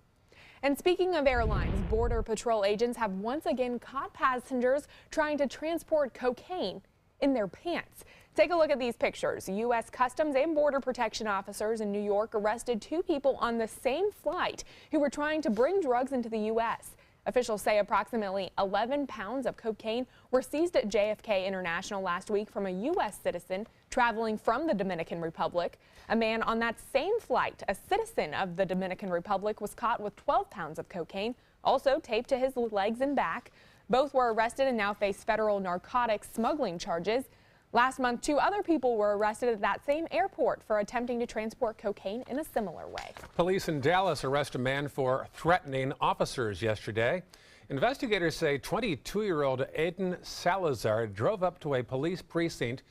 And speaking of airlines, Border Patrol agents have once again caught passengers trying to transport cocaine in their pants. Take a look at these pictures. U.S. Customs and Border Protection officers in New York arrested 2 people on the same flight who were trying to bring drugs into the U.S. Officials say approximately 11 pounds of cocaine were seized at JFK International last week from a U.S. citizen traveling from the Dominican Republic. A man on that same flight, a citizen of the Dominican Republic, was caught with 12 pounds of cocaine, also taped to his legs and back. Both were arrested and now face federal narcotics smuggling charges. Last month, 2 other people were arrested at that same airport for attempting to transport cocaine in a similar way. Police in Dallas arrest a man for threatening officers yesterday. Investigators say 22-year-old Aiden Salazar drove up to a police precinct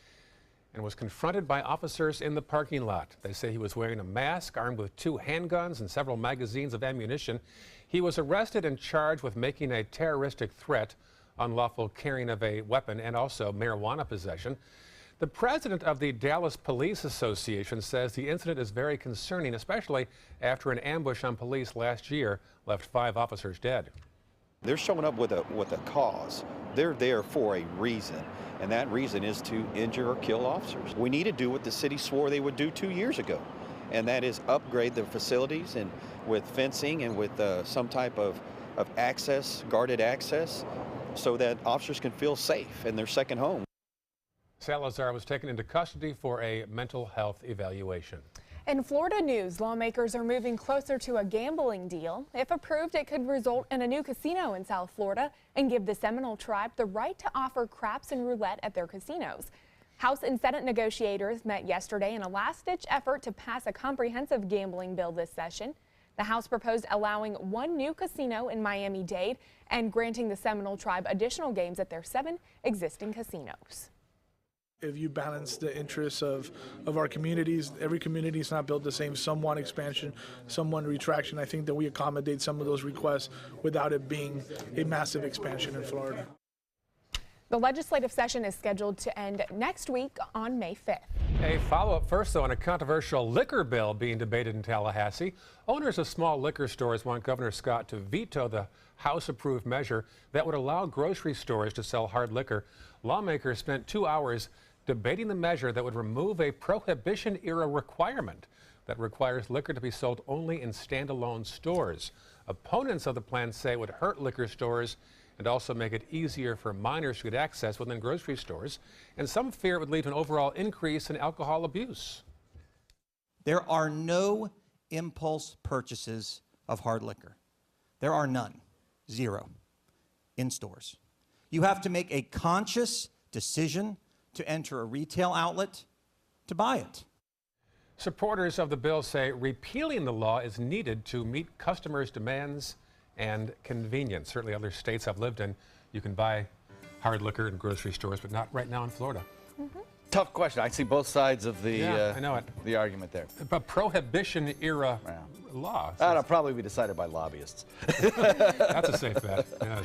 and was confronted by officers in the parking lot. They say he was wearing a mask, armed with 2 handguns and several magazines of ammunition. He was arrested and charged with making a terroristic threat, unlawful carrying of a weapon, and also marijuana possession. The president of the Dallas Police Association says the incident is very concerning, especially after an ambush on police last year left 5 officers dead. They're showing up with a cause. They're there for a reason, and that reason is to injure or kill officers. We need to do what the city swore they would do 2 years ago, and that is upgrade the facilities and with fencing and with some type of access, guarded access, so that officers can feel safe in their second home. Salazar was taken into custody for a mental health evaluation. In Florida news, lawmakers are moving closer to a gambling deal. If approved, it could result in a new casino in South Florida and give the Seminole tribe the right to offer craps and roulette at their casinos. House and Senate negotiators met yesterday in a last-ditch effort to pass a comprehensive gambling bill this session. The House proposed allowing 1 new casino in Miami-Dade and granting the Seminole tribe additional games at their 7 existing casinos. If you balance the interests of our communities, every community is not built the same. Some want expansion, some want retraction. I think that we accommodate some of those requests without it being a massive expansion in Florida. The legislative session is scheduled to end next week on May 5th. A follow-up first, though, on a controversial liquor bill being debated in Tallahassee. Owners of small liquor stores want Governor Scott to veto the House-approved measure that would allow grocery stores to sell hard liquor. Lawmakers spent 2 hours debating the measure that would remove a Prohibition-era requirement that requires liquor to be sold only in standalone stores. Opponents of the plan say it would hurt liquor stores and also make it easier for minors to get access within grocery stores. And some fear it would lead to an overall increase in alcohol abuse. There are no impulse purchases of hard liquor. There are none. 0 in stores. You have to make a conscious decision to enter a retail outlet to buy it. Supporters of the bill say repealing the law is needed to meet customers' demands and convenience. Certainly other states I've lived in, you can buy hard liquor in grocery stores, but not right now in Florida. Tough question. I see both sides of the I know it. The argument there. But Prohibition-era law. That'll probably be decided by lobbyists. That's a safe bet. Yes.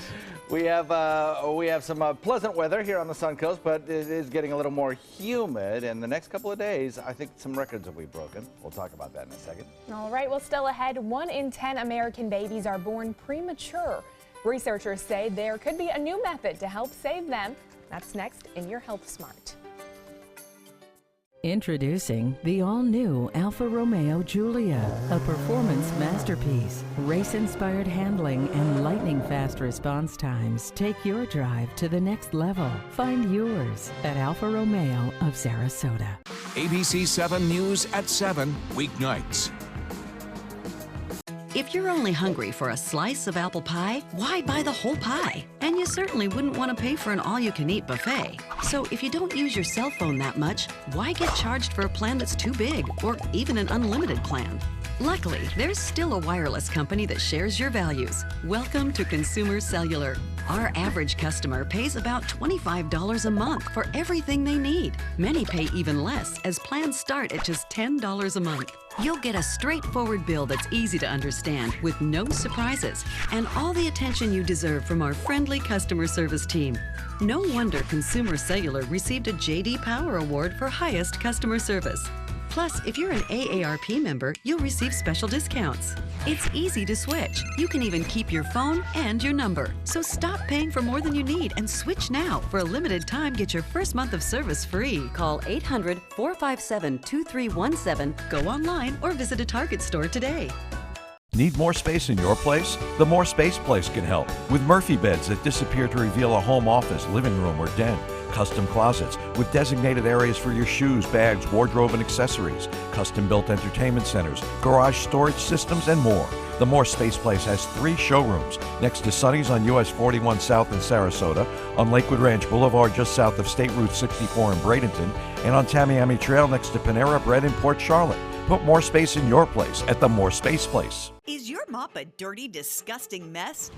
We have some pleasant weather here on the Suncoast, but it is getting a little more humid. And the next couple of days, I think some records will be broken. We'll talk about that in a second. All right. Well, still ahead, 1 in 10 American babies are born premature. Researchers say there could be a new method to help save them. That's next in your Health Smart. Introducing the all-new Alfa Romeo Giulia, a performance masterpiece. Race-inspired handling and lightning-fast response times take your drive to the next level. Find yours at Alfa Romeo of Sarasota. ABC 7 News at 7, weeknights. If you're only hungry for a slice of apple pie, why buy the whole pie? And you certainly wouldn't want to pay for an all-you-can-eat buffet. So if you don't use your cell phone that much, why get charged for a plan that's too big, or even an unlimited plan? Luckily, there's still a wireless company that shares your values. Welcome to Consumer Cellular. Our average customer pays about $25 a month for everything they need. Many pay even less, as plans start at just $10 a month. You'll get a straightforward bill that's easy to understand with no surprises and all the attention you deserve from our friendly customer service team. No wonder Consumer Cellular received a J.D. Power Award for highest customer service. Plus, if you're an AARP member, you'll receive special discounts. It's easy to switch. You can even keep your phone and your number. So stop paying for more than you need and switch now. For a limited time, get your first month of service free. Call 800-457-2317, go online, or visit a Target store today. Need more space in your place? The More Space Place can help with Murphy beds that disappear to reveal a home office, living room, or den. Custom closets with designated areas for your shoes, bags, wardrobe, and accessories. Custom-built entertainment centers, garage storage systems, and more. The More Space Place has 3 showrooms next to Sunny's on US 41 South in Sarasota, on Lakewood Ranch Boulevard just south of State Route 64 in Bradenton, and on Tamiami Trail next to Panera Bread in Port Charlotte. Put more space in your place at the More Space Place. Is your mop a dirty, disgusting mess?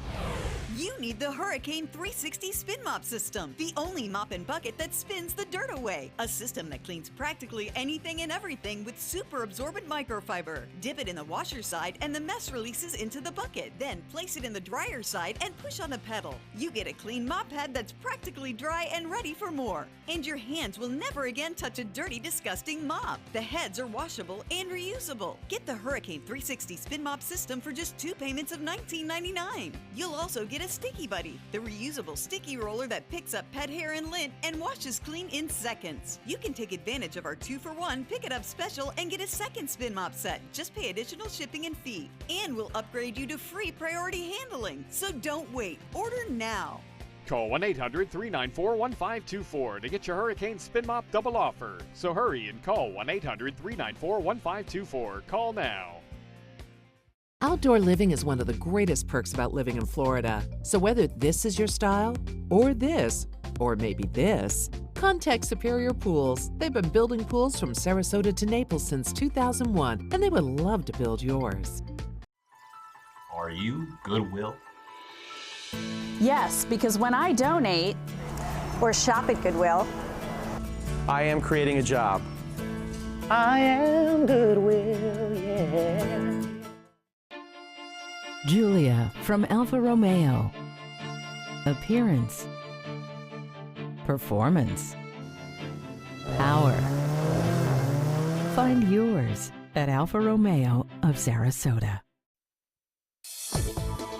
You need the Hurricane 360 Spin Mop System, the only mop and bucket that spins the dirt away. A system that cleans practically anything and everything with super absorbent microfiber. Dip it in the washer side and the mess releases into the bucket. Then place it in the dryer side and push on the pedal. You get a clean mop pad that's practically dry and ready for more. And your hands will never again touch a dirty, disgusting mop. The heads are washable and reusable. Get the Hurricane 360 Spin Mop System for just 2 payments of $19.99. You'll also get a Sticky Buddy, the reusable sticky roller that picks up pet hair and lint and washes clean in seconds. You can take advantage of our 2-for-1 Pick It Up special and get a second spin mop set. Just pay additional shipping and fee. And we'll upgrade you to free priority handling. So don't wait. Order now. Call 1-800-394-1524 to get your Hurricane Spin Mop double offer. So hurry and call 1-800-394-1524. Call now. Outdoor living is one of the greatest perks about living in Florida. So whether this is your style, or this, or maybe this, contact Superior Pools. They've been building pools from Sarasota to Naples since 2001, and they would love to build yours. Are you Goodwill? Yes, because when I donate or shop at Goodwill, I am creating a job. I am Goodwill, yeah. Julia from Alfa Romeo. Appearance. Performance. Power. Find yours at Alfa Romeo of Sarasota.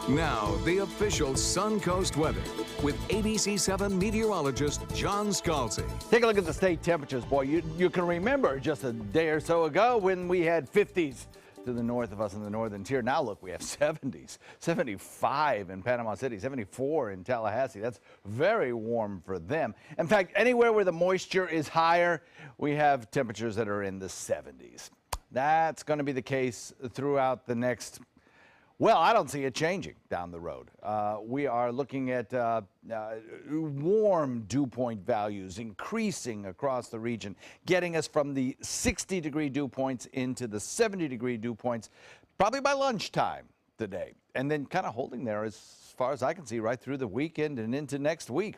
Now, the official Suncoast weather with ABC7 meteorologist John Scalzi. Take a look at the state temperatures, boy. You can remember just a day or so ago when we had 50s to the north of us in the northern tier. Now look, we have 70s, 75 in Panama City, 74 in Tallahassee. That's very warm for them. In fact, anywhere where the moisture is higher, we have temperatures that are in the 70s. That's going to be the case throughout the next, well, I don't see it changing down the road. We are looking at warm dew point values increasing across the region, getting us from the 60-degree dew points into the 70-degree dew points probably by lunchtime today, and then kind of holding there as far as I can see right through the weekend and into next week.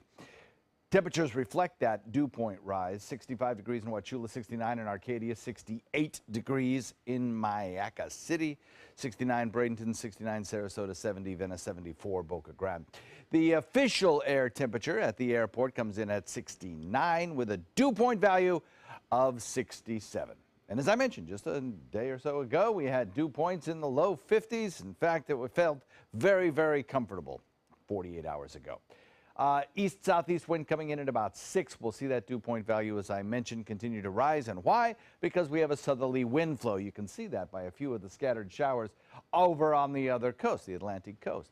Temperatures reflect that dew point rise. 65 degrees in Wauchula, 69 in Arcadia, 68 degrees in Mayaca City, 69 Bradenton, 69 Sarasota, 70 Venice, 74 Boca Grande. The official air temperature at the airport comes in at 69 with a dew point value of 67. And as I mentioned just a day or so ago, we had dew points in the low 50s. In fact, it felt very, very comfortable 48 hours ago. East-southeast wind coming in at about 6. We'll see that dew point value, as I mentioned, continue to rise. And why? Because we have a southerly wind flow. You can see that by a few of the scattered showers over on the other coast, the Atlantic coast.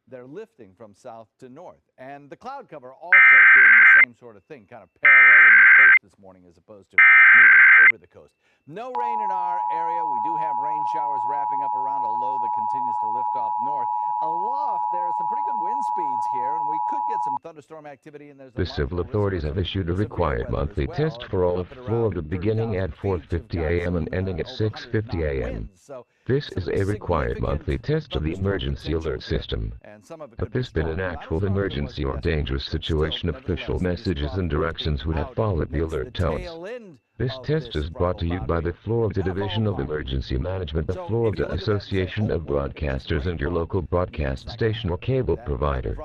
They're lifting from south to north. And the cloud cover also doing the same sort of thing, kind of paralleling the coast this morning as opposed to moving over the coast. No rain in our area. We do have rain showers wrapping up around a low that continues to lift off north. Aloft, there are some pretty good wind speeds here, and we could get some thunderstorm activity. And The civil authorities have issued a required monthly test for all of Florida beginning at 4:50 a.m. and ending at 6:50 a.m. This is a required monthly test of the emergency alert system. Had this been an actual emergency or dangerous situation, official messages and directions would have followed the alert tones. This test is brought to you by the Florida Division of Emergency Management, the Florida Association of Broadcasters, and your local broadcast station or cable provider.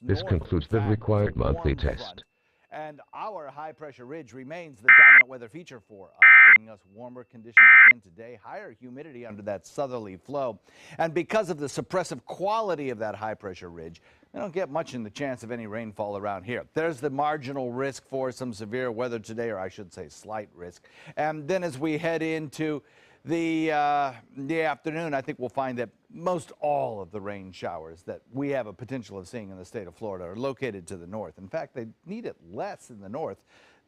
This concludes the required monthly test. And our high-pressure ridge remains the dominant weather feature for us, bringing us warmer conditions again today, higher humidity under that southerly flow. And because of the suppressive quality of that high-pressure ridge, we don't get much in the chance of any rainfall around here. There's the marginal risk for some severe weather today, or I should say slight risk. And then as we head into the afternoon, I think we'll find that most all of the rain showers that we have a potential of seeing in the state of Florida are located to the north. In fact, they need it less in the north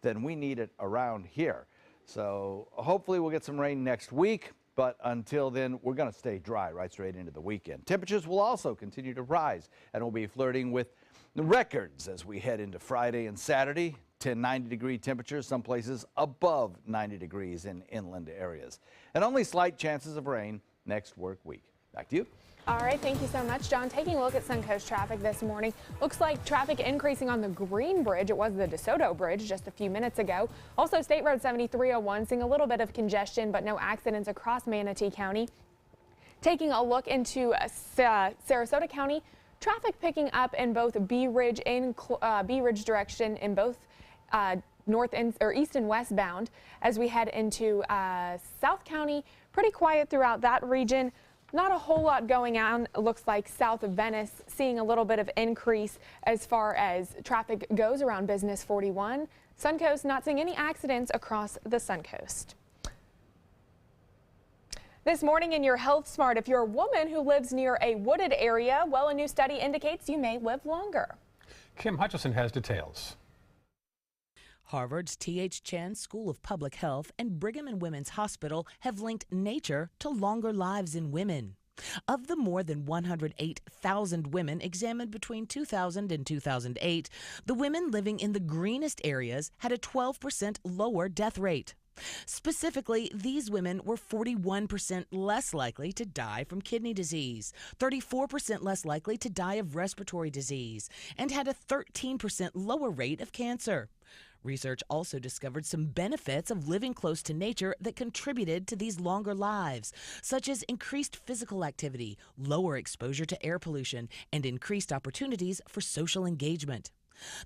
than we need it around here. So hopefully we'll get some rain next week. But until then, we're going to stay dry right straight into the weekend. Temperatures will also continue to rise, and we'll be flirting with the records as we head into Friday and Saturday. 90-degree temperatures, some places above 90 degrees in inland areas. And only slight chances of rain next work week. Back to you. All right, thank you so much, John. Taking a look at Suncoast traffic this morning. Looks like traffic increasing on the Green Bridge. It was the DeSoto Bridge just a few minutes ago. Also, State Road 7301 seeing a little bit of congestion, but no accidents across Manatee County. Taking a look into Sarasota County, traffic picking up in both Bee Ridge direction in both north and or east and westbound as we head into South County. Pretty quiet throughout that region. Not a whole lot going on. It looks like south of Venice seeing a little bit of increase as far as traffic goes around Business 41. Suncoast not seeing any accidents across the Suncoast. This morning in your Health Smart, if you're a woman who lives near a wooded area, well, a new study indicates you may live longer. Kim Hutchison has details. Harvard's T.H. Chan School of Public Health and Brigham and Women's Hospital have linked nature to longer lives in women. Of the more than 108,000 women examined between 2000 and 2008, the women living in the greenest areas had a 12% lower death rate. Specifically, these women were 41% less likely to die from kidney disease, 34% less likely to die of respiratory disease, and had a 13% lower rate of cancer. Research also discovered some benefits of living close to nature that contributed to these longer lives, such as increased physical activity, lower exposure to air pollution, and increased opportunities for social engagement.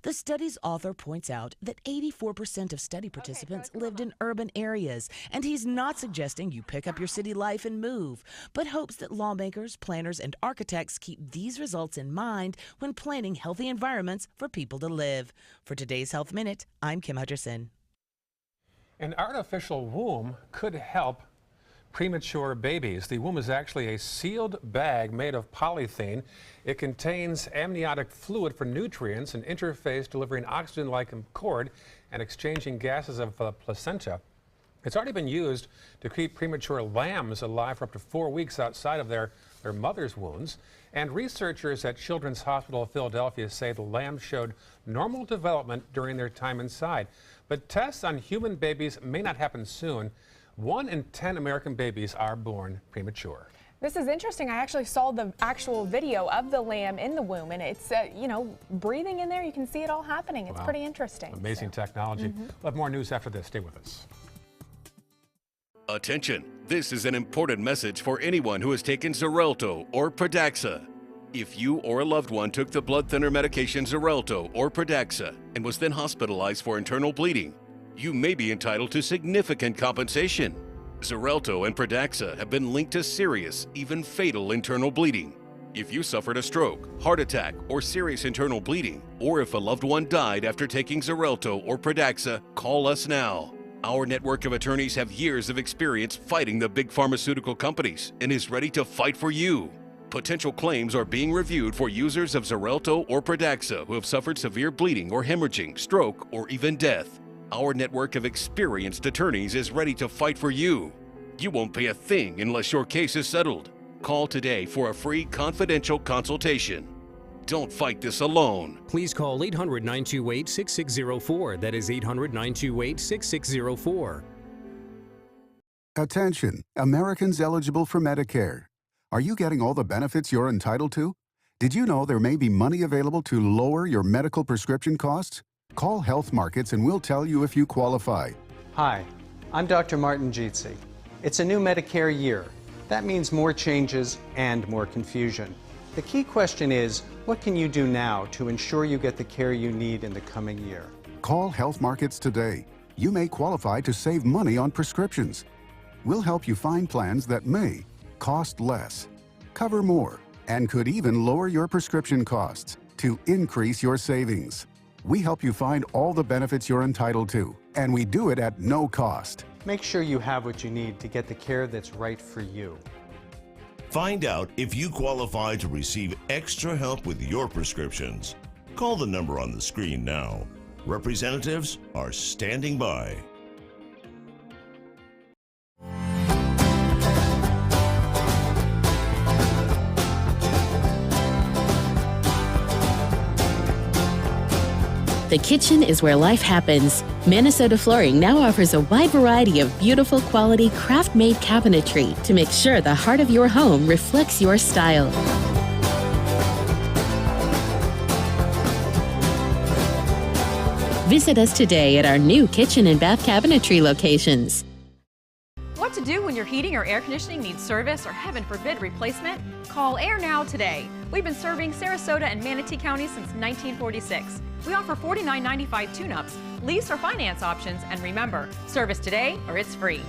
The study's author points out that 84% of study participants lived in urban areas, and he's not suggesting you pick up your city life and move, but hopes that lawmakers, planners, and architects keep these results in mind when planning healthy environments for people to live. For today's Health Minute, I'm Kim Hutcherson. An artificial womb could help premature babies. The womb is actually a sealed bag made of polythene. It contains amniotic fluid for nutrients, an interface delivering oxygen like a cord and exchanging gases of the placenta. It's already been used to keep premature lambs alive for up to 4 weeks outside of their mother's wombs. And researchers at Children's Hospital of Philadelphia say the lambs showed normal development during their time inside. But tests on human babies may not happen soon. 1 in 10 American babies are born premature. This is interesting. I actually saw the actual video of the lamb in the womb, and it's, breathing in there. You can see it all happening. It's pretty interesting. Amazing technology. We'll have more news after this. Stay with us. Attention. This is an important message for anyone who has taken Xarelto or Pradaxa. If you or a loved one took the blood thinner medication Xarelto or Pradaxa and was then hospitalized for internal bleeding, you may be entitled to significant compensation. Xarelto and Pradaxa have been linked to serious, even fatal internal bleeding. If you suffered a stroke, heart attack, or serious internal bleeding, or if a loved one died after taking Xarelto or Pradaxa, call us now. Our network of attorneys have years of experience fighting the big pharmaceutical companies and is ready to fight for you. Potential claims are being reviewed for users of Xarelto or Pradaxa who have suffered severe bleeding or hemorrhaging, stroke, or even death. Our network of experienced attorneys is ready to fight for you. You won't pay a thing unless your case is settled. Call today for a free confidential consultation. Don't fight this alone. Please call 800-928-6604. That is 800-928-6604. Attention, Americans eligible for Medicare. Are you getting all the benefits you're entitled to? Did you know there may be money available to lower your medical prescription costs? Call Health Markets and we'll tell you if you qualify. Hi, I'm Dr. Martin Jeetsi. It's a new Medicare year. That means more changes and more confusion. The key question is, what can you do now to ensure you get the care you need in the coming year? Call Health Markets today. You may qualify to save money on prescriptions. We'll help you find plans that may cost less, cover more, and could even lower your prescription costs to increase your savings. We help you find all the benefits you're entitled to, and we do it at no cost. Make sure you have what you need to get the care that's right for you. Find out if you qualify to receive extra help with your prescriptions. Call the number on the screen now. Representatives are standing by. The kitchen is where life happens. Minnesota Flooring now offers a wide variety of beautiful quality craft-made cabinetry to make sure the heart of your home reflects your style. Visit us today at our new kitchen and bath cabinetry locations. What to do when your heating or air conditioning needs service or, heaven forbid, replacement? Call Air Now today. We've been serving Sarasota and Manatee County since 1946. We offer $49.95 tune-ups, lease or finance options, and remember, service today or it's free.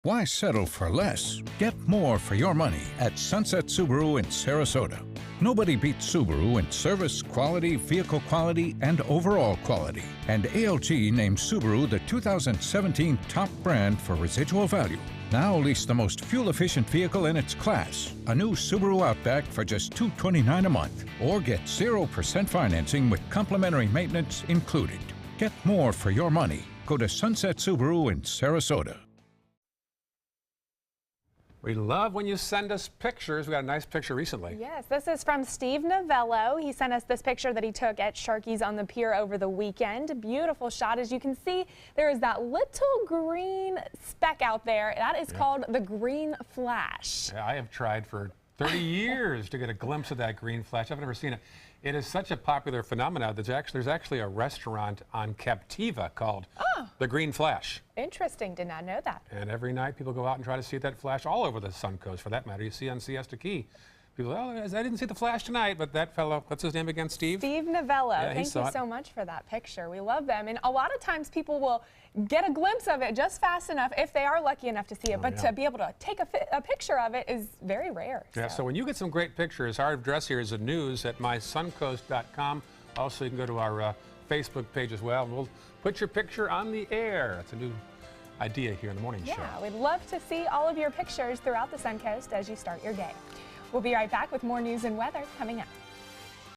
Why settle for less? Get more for your money at Sunset Subaru in Sarasota. Nobody beats Subaru in service, quality, vehicle quality, and overall quality. And ALG named Subaru the 2017 top brand for residual value. Now lease the most fuel-efficient vehicle in its class, a new Subaru Outback for just $229 a month. Or get 0% financing with complimentary maintenance included. Get more for your money. Go to Sunset Subaru in Sarasota. We love when you send us pictures. We got a nice picture recently. Yes, this is from Steve Novello. He sent us this picture that he took at Sharky's on the pier over the weekend. Beautiful shot. As you can see, there is that little green speck out there. That is called the green flash. Yeah, I have tried for 30 years to get a glimpse of that green flash. I've never seen it. It is such a popular phenomenon. There's actually a restaurant on Captiva called the Green Flash. Interesting. Did not know that. And every night people go out and try to see that flash all over the Suncoast, for that matter. You see on Siesta Key. People, oh, I didn't see the flash tonight, but that fellow, what's his name again, Steve? Steve Novello. Yeah, Thank you so much for that picture. We love them. And a lot of times people will get a glimpse of it just fast enough if they are lucky enough to see it. But to be able to take a picture of it is very rare. Yeah, so when you get some great pictures, our address here is the news at mysuncoast.com. Also, you can go to our Facebook page as well. We'll put your picture on the air. That's a new idea here in the morning show. Yeah, we'd love to see all of your pictures throughout the Suncoast as you start your day. We'll be right back with more news and weather coming up.